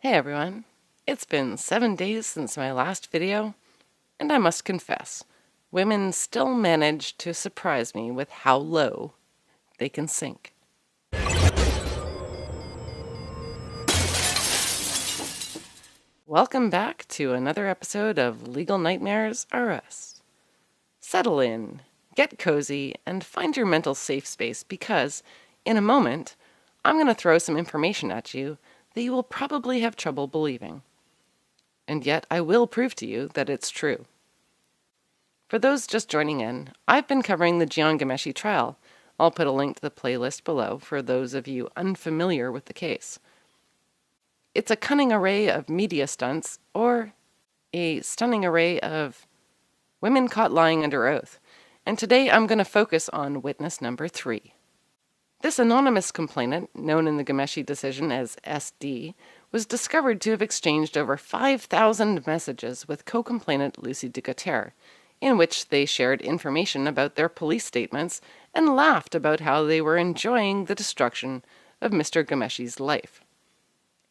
Hey everyone, it's been 7 days since my last video, and I must confess, women still manage to surprise me with how low they can sink. Welcome back to another episode of Legal Nightmares R Us. Settle in, get cozy, and find your mental safe space because, in a moment, I'm going to throw some information at you that you will probably have trouble believing. And yet I will prove to you that it's true. For those just joining in, I've been covering the Gomeshi trial. I'll put a link to the playlist below for those of you unfamiliar with the case. It's a cunning array of media stunts, or a stunning array of women caught lying under oath. And today I'm going to focus on witness number 3. This anonymous complainant, known in the Gomeshi decision as SD, was discovered to have exchanged over 5,000 messages with co-complainant Lucy Ducater, in which they shared information about their police statements and laughed about how they were enjoying the destruction of Mr. Gomeshi's life.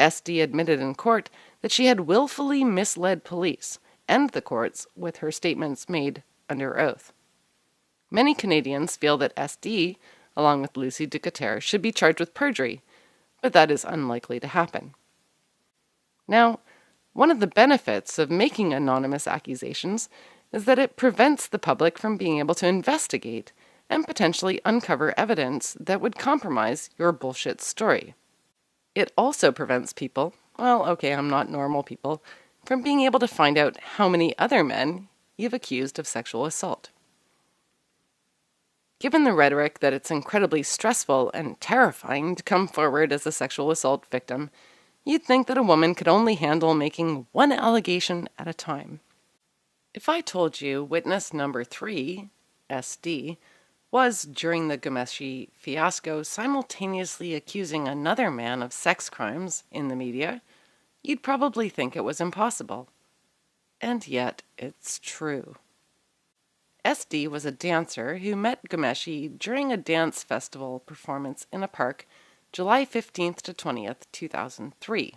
SD admitted in court that she had willfully misled police and the courts with her statements made under oath. Many Canadians feel that SD, along with Lucy Ducater, should be charged with perjury, but that is unlikely to happen. Now, one of the benefits of making anonymous accusations is that it prevents the public from being able to investigate and potentially uncover evidence that would compromise your bullshit story. It also prevents people, I'm not normal people, from being able to find out how many other men you've accused of sexual assault. Given the rhetoric that it's incredibly stressful and terrifying to come forward as a sexual assault victim, you'd think that a woman could only handle making one allegation at a time. If I told you witness number 3, SD, was, during the Gomeshi fiasco, simultaneously accusing another man of sex crimes in the media, you'd probably think it was impossible. And yet, it's true. SD was a dancer who met Gomeshi during a dance festival performance in a park, July 15th to 20th, 2003.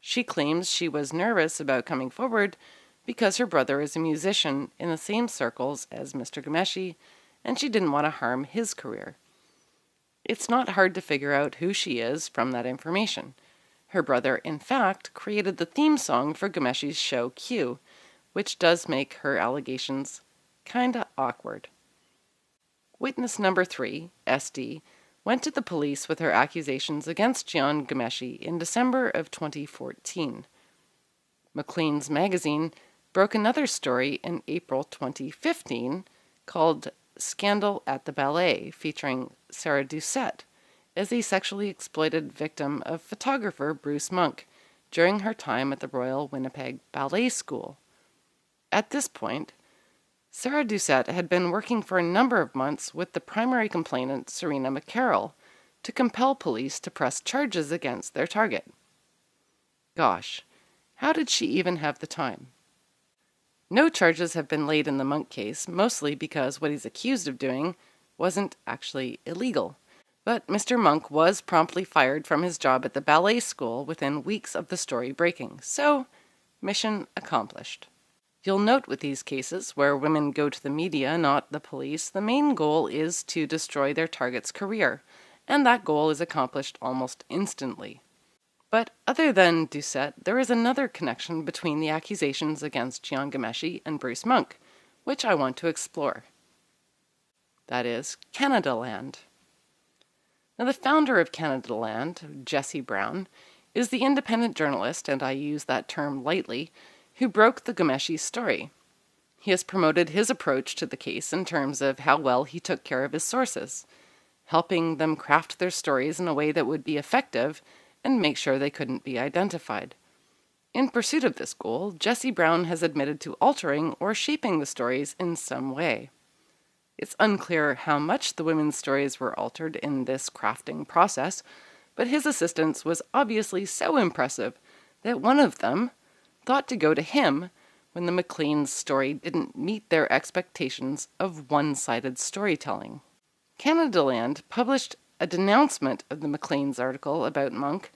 She claims she was nervous about coming forward because her brother is a musician in the same circles as Mr. Gomeshi, and she didn't want to harm his career. It's not hard to figure out who she is from that information. Her brother, in fact, created the theme song for Gomeshi's show Q, which does make her allegations kinda awkward. Witness number 3, SD, went to the police with her accusations against Jian Gomeshi in December of 2014. Maclean's magazine broke another story in April 2015 called Scandal at the Ballet, featuring Sarah Doucette as a sexually exploited victim of photographer Bruce Monk during her time at the Royal Winnipeg Ballet School. At this point, Sarah Doucette had been working for a number of months with the primary complainant, Serena McCarroll, to compel police to press charges against their target. Gosh, how did she even have the time? No charges have been laid in the Monk case, mostly because what he's accused of doing wasn't actually illegal. But Mr. Monk was promptly fired from his job at the ballet school within weeks of the story breaking, so mission accomplished. You'll note with these cases, where women go to the media, not the police, the main goal is to destroy their target's career, and that goal is accomplished almost instantly. But other than Doucette, there is another connection between the accusations against Jian Gomeshi and Bruce Monk, which I want to explore. That is, Canadaland. Now, the founder of Canadaland, Jesse Brown, is the independent journalist, and I use that term lightly, who broke the Gomeshi story. He has promoted his approach to the case in terms of how well he took care of his sources, helping them craft their stories in a way that would be effective and make sure they couldn't be identified. In pursuit of this goal, Jesse Brown has admitted to altering or shaping the stories in some way. It's unclear how much the women's stories were altered in this crafting process, but his assistance was obviously so impressive that one of them thought to go to him when the Maclean's story didn't meet their expectations of one-sided storytelling. Canadaland published a denouncement of the Maclean's article about Monk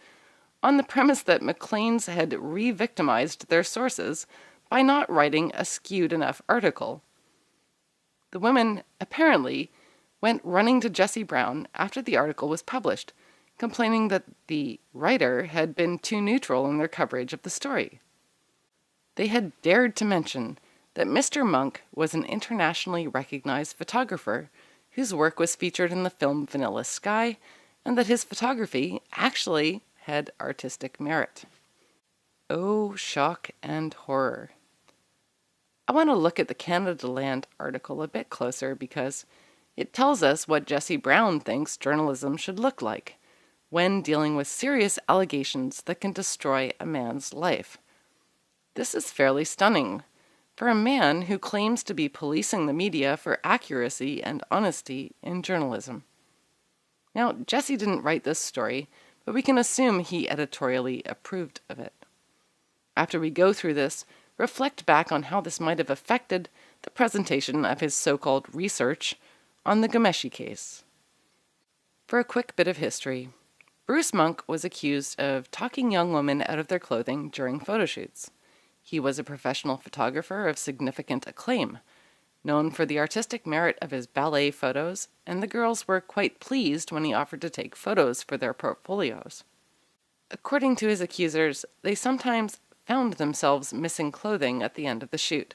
on the premise that McLean's had re-victimized their sources by not writing a skewed enough article. The women, apparently, went running to Jesse Brown after the article was published, complaining that the writer had been too neutral in their coverage of the story. They had dared to mention that Mr. Monk was an internationally recognized photographer whose work was featured in the film Vanilla Sky, and that his photography actually had artistic merit. Oh, shock and horror. I want to look at the Canada Land article a bit closer because it tells us what Jesse Brown thinks journalism should look like when dealing with serious allegations that can destroy a man's life. This is fairly stunning for a man who claims to be policing the media for accuracy and honesty in journalism. Now, Jesse didn't write this story, but we can assume he editorially approved of it. After we go through this, reflect back on how this might have affected the presentation of his so-called research on the Gomeshi case. For a quick bit of history, Bruce Monk was accused of talking young women out of their clothing during photoshoots. He was a professional photographer of significant acclaim, known for the artistic merit of his ballet photos, and the girls were quite pleased when he offered to take photos for their portfolios. According to his accusers, they sometimes found themselves missing clothing at the end of the shoot.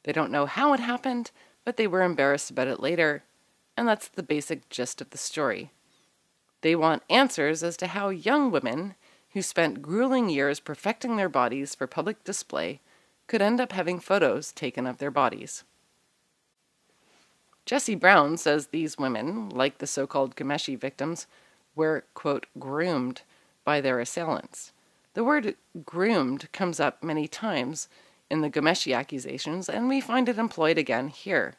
They don't know how it happened, but they were embarrassed about it later, and that's the basic gist of the story. They want answers as to how young women who spent grueling years perfecting their bodies for public display could end up having photos taken of their bodies. Jesse Brown says these women, like the so-called Gomeshi victims, were, quote, groomed by their assailants. The word groomed comes up many times in the Gomeshi accusations, and we find it employed again here.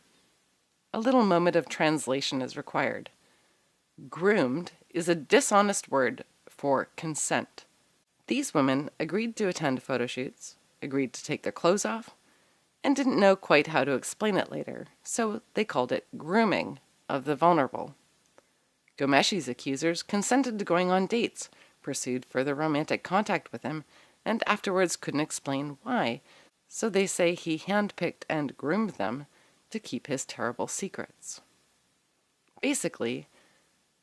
A little moment of translation is required. Groomed is a dishonest word for consent. These women agreed to attend photo shoots, agreed to take their clothes off, and didn't know quite how to explain it later, so they called it grooming of the vulnerable. Gomeshi's accusers consented to going on dates, pursued further romantic contact with him, and afterwards couldn't explain why, so they say he handpicked and groomed them to keep his terrible secrets. Basically,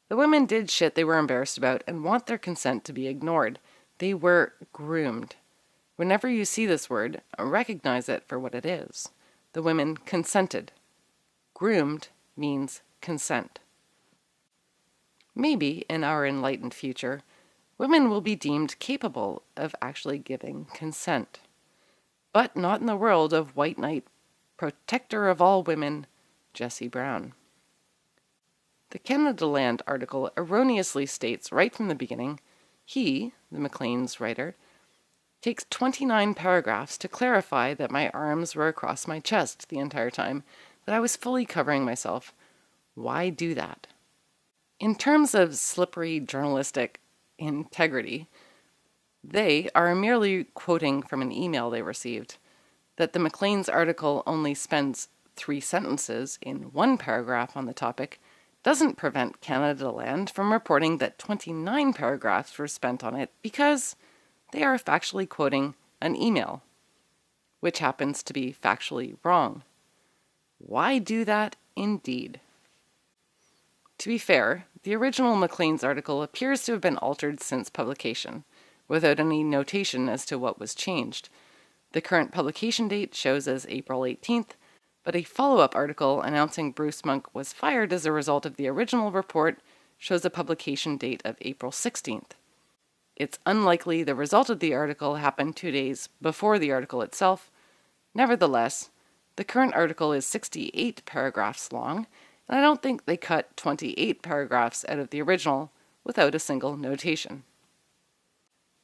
the women did shit they were embarrassed about and want their consent to be ignored. They were groomed. Whenever you see this word, recognize it for what it is. The women consented. Groomed means consent. Maybe, in our enlightened future, women will be deemed capable of actually giving consent. But not in the world of white knight, protector of all women, Jesse Brown. The Canada Land article erroneously states right from the beginning, he, the Maclean's writer, takes 29 paragraphs to clarify that my arms were across my chest the entire time, that I was fully covering myself. Why do that? In terms of slippery journalistic integrity, they are merely quoting from an email they received. That the Maclean's article only spends 3 sentences in 1 paragraph on the topic doesn't prevent Canada Land from reporting that 29 paragraphs were spent on it because they are factually quoting an email, which happens to be factually wrong. Why do that, indeed? To be fair, the original Maclean's article appears to have been altered since publication, without any notation as to what was changed. The current publication date shows as April 18th, but a follow-up article announcing Bruce Monk was fired as a result of the original report shows a publication date of April 16th. It's unlikely the result of the article happened 2 days before the article itself. Nevertheless, the current article is 68 paragraphs long, and I don't think they cut 28 paragraphs out of the original without a single notation.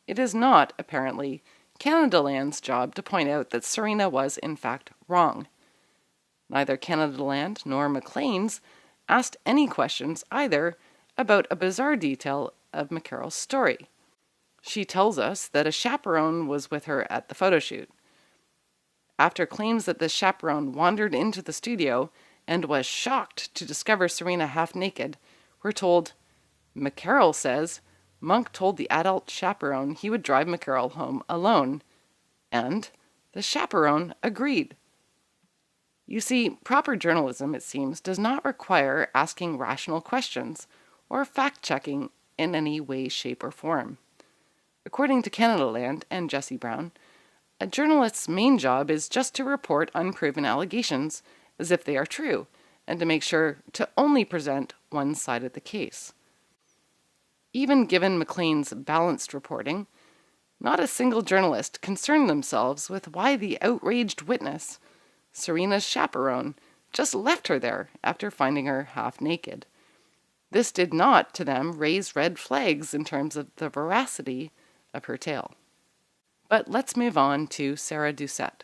It is not, apparently, Canada Land's job to point out that Serena was, in fact, wrong. Neither Canada Land nor Maclean's asked any questions either about a bizarre detail of McCarroll's story. She tells us that a chaperone was with her at the photo shoot. After claims that the chaperone wandered into the studio and was shocked to discover Serena half naked, we're told, McCarroll says, Monk told the adult chaperone he would drive McCarroll home alone, and the chaperone agreed. You see, proper journalism, it seems, does not require asking rational questions or fact-checking in any way, shape, or form. According to Canadaland and Jesse Brown, a journalist's main job is just to report unproven allegations as if they are true, and to make sure to only present one side of the case. Even given Maclean's balanced reporting, not a single journalist concerned themselves with why the outraged witness, Serena's chaperone, just left her there after finding her half naked. This did not, to them, raise red flags in terms of the veracity of her tale. But let's move on to Sarah Doucette.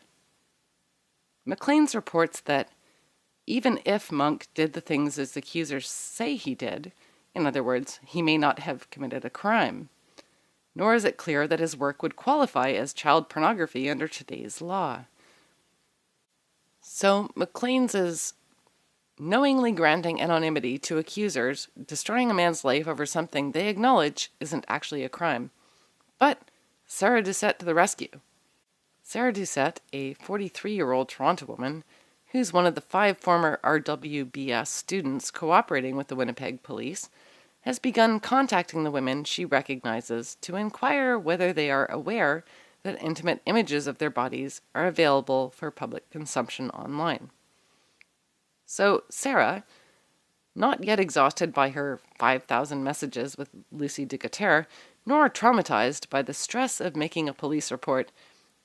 Maclean's reports that even if Monk did the things his accusers say he did, in other words, he may not have committed a crime, nor is it clear that his work would qualify as child pornography under today's law. So Maclean's is knowingly granting anonymity to accusers, destroying a man's life over something they acknowledge isn't actually a crime. But Sarah Doucette to the rescue. Sarah Doucette, a 43-year-old Toronto woman, who's one of the 5 former RWBS students cooperating with the Winnipeg police, has begun contacting the women she recognizes to inquire whether they are aware that intimate images of their bodies are available for public consumption online. So Sarah, not yet exhausted by her 5,000 messages with Lucy Ducater, nor traumatized by the stress of making a police report,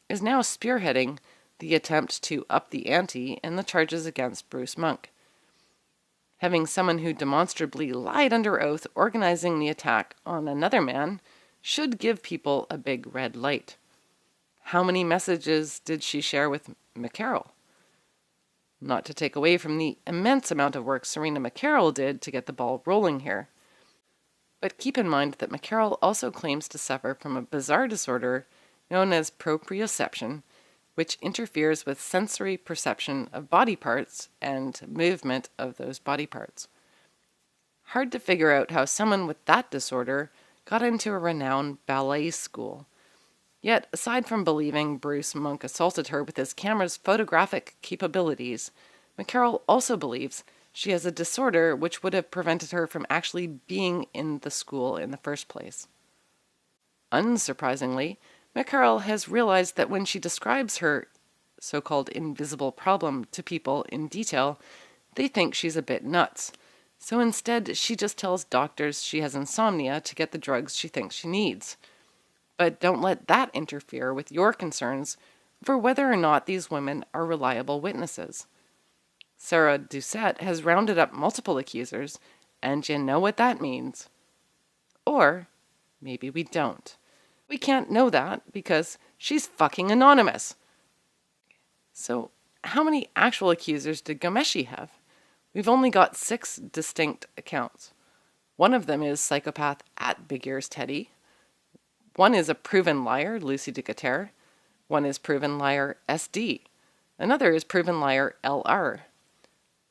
is now spearheading the attempt to up the ante in the charges against Bruce Monk. Having someone who demonstrably lied under oath organizing the attack on another man should give people a big red light. How many messages did she share with McCarroll? Not to take away from the immense amount of work Serena McCarroll did to get the ball rolling here. But keep in mind that McCarroll also claims to suffer from a bizarre disorder known as proprioception, which interferes with sensory perception of body parts and movement of those body parts. Hard to figure out how someone with that disorder got into a renowned ballet school. Yet, aside from believing Bruce Monk assaulted her with his camera's photographic capabilities, McCarroll also believes she has a disorder which would have prevented her from actually being in the school in the first place. Unsurprisingly, McCarroll has realized that when she describes her so-called invisible problem to people in detail, they think she's a bit nuts. So instead, she just tells doctors she has insomnia to get the drugs she thinks she needs. But don't let that interfere with your concerns for whether or not these women are reliable witnesses. Sarah Doucette has rounded up multiple accusers, and you know what that means. Or maybe we don't. We can't know that because she's fucking anonymous. So how many actual accusers did Gomeshi have? We've only got 6 distinct accounts. One of them is psychopath @BigEarsTeddy. One is a proven liar, Lucy Ducater. One is proven liar, SD. Another is proven liar, LR.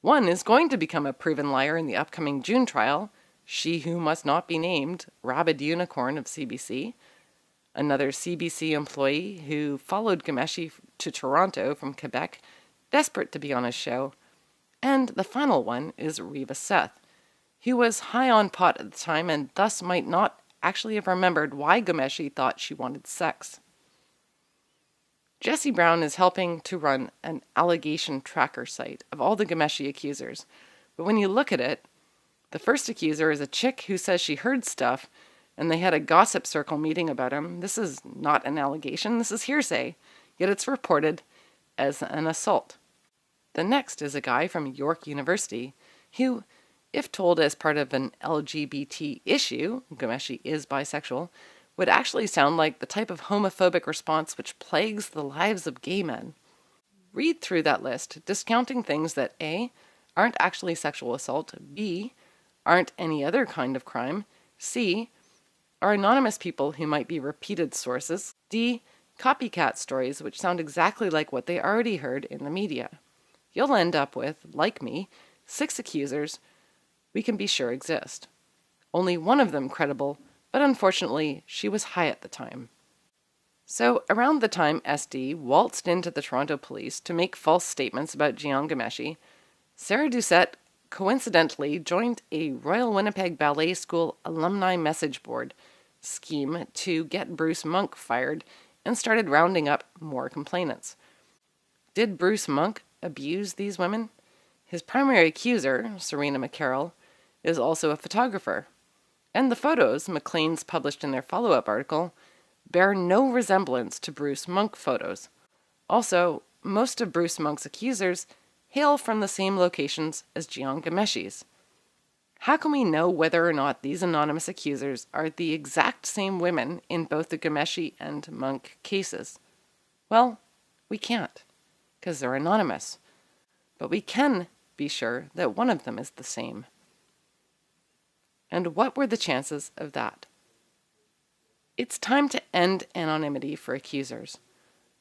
One is going to become a proven liar in the upcoming June trial, she who must not be named, Rabid Unicorn of CBC. Another CBC employee who followed Gomeshi to Toronto from Quebec, desperate to be on his show. And the final one is Reva Seth, who was high on pot at the time and thus might not actually have remembered why Gomeshi thought she wanted sex. Jesse Brown is helping to run an allegation tracker site of all the Gomeshi accusers, but when you look at it, the first accuser is a chick who says she heard stuff and they had a gossip circle meeting about him. This is not an allegation, this is hearsay, yet it's reported as an assault. The next is a guy from York University who, if told as part of an LGBT issue, Gomeshi is bisexual, would actually sound like the type of homophobic response which plagues the lives of gay men. Read through that list, discounting things that A, aren't actually sexual assault, B, aren't any other kind of crime, C, are anonymous people who might be repeated sources, D, copycat stories which sound exactly like what they already heard in the media. You'll end up with, like me, 6 accusers we can be sure exist. Only one of them credible, but unfortunately, she was high at the time. So, around the time SD waltzed into the Toronto police to make false statements about Gomeshi, Sarah Doucette coincidentally joined a Royal Winnipeg Ballet School alumni message board scheme to get Bruce Monk fired and started rounding up more complainants. Did Bruce Monk abuse these women? His primary accuser, Serena McCarroll, is also a photographer, and the photos Maclean's published in their follow-up article bear no resemblance to Bruce Monk photos. Also, most of Bruce Monk's accusers hail from the same locations as Gomeshi's. How can we know whether or not these anonymous accusers are the exact same women in both the Gomeshi and Monk cases? Well, we can't, because they're anonymous. But we can be sure that one of them is the same. And what were the chances of that? It's time to end anonymity for accusers.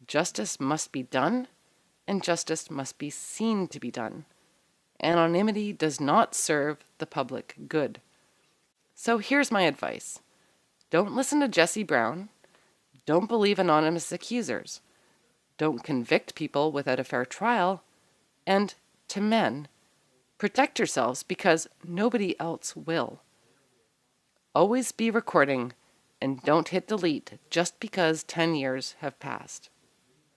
Justice must be done, and justice must be seen to be done. Anonymity does not serve the public good. So here's my advice. Don't listen to Jesse Brown. Don't believe anonymous accusers. Don't convict people without a fair trial. And to men, protect yourselves because nobody else will. Always be recording, and don't hit delete just because 10 years have passed.